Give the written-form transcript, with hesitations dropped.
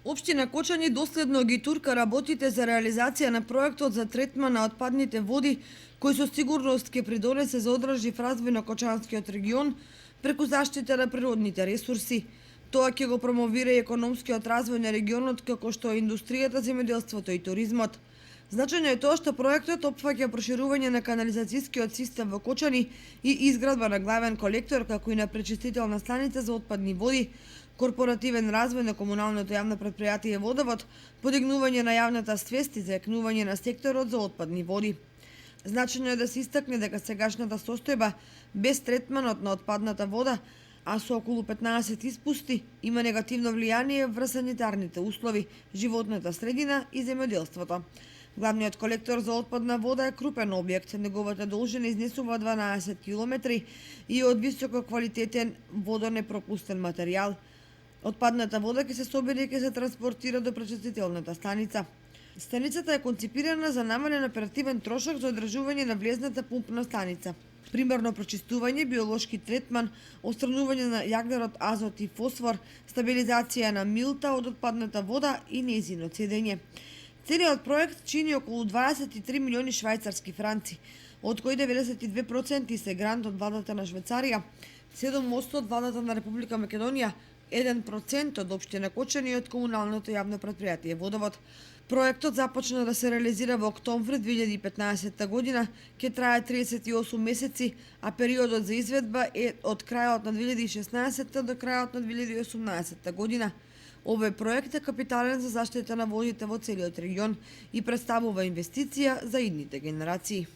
Општина Кочани доследно ги турка работите за реализација на проектот за третман на отпадните води, кој со сигурност ќе придонесе за одржлив развој на Кочанскиот регион преку заштита на природните ресурси. Тоа ќе го промовира и економскиот развој на регионот, како што е индустријата, земјоделството и туризмот. Значајно е тоа што проектот опфаќа проширување на канализацијскиот систем во Кочани и изградба на главен колектор, како и на пречистителна станица за отпадни води, корпоративен развој на комуналното јавно претпријатие Водовод, подигнување на јавната свест и заекнување на секторот за отпадни води. Значајно е да се истакне дека сегашната состојба без третманот на отпадната вода, а со околу 15 испусти, има негативно влијание врз санитарните услови, животната средина и земјоделството. Главниот колектор за отпадна вода е крупен објект. Неговата должина изнесува 12 километри и од високо квалитетен водонепропустен материјал. Отпадната вода ќе се собере и ќе се транспортира до пречистителната станица. Станицата е конципирана за намален оперативен трошок за одржување на влезната пумпна станица. Примерно прочистување, биолошки третман, отстранување на јаглерод, азот и фосфор, стабилизација на милта од отпадната вода и нејзино цедење. Целиот проект чини околу 23 милиони швајцарски франци, од кои 92% се грант од владата на Швајцарија, 7% од владата на Република Македонија, 1% од општина Кочани и од комуналното јавно претпријатие Водовод. Проектот започна да се реализира во октомври 2015 година, ќе трае 38 месеци, а периодот за изведба е од крајот на 2016 до крајот на 2018 година. Овој проект е капитален за заштита на водите во целиот регион и представува инвестиција за идните генерации.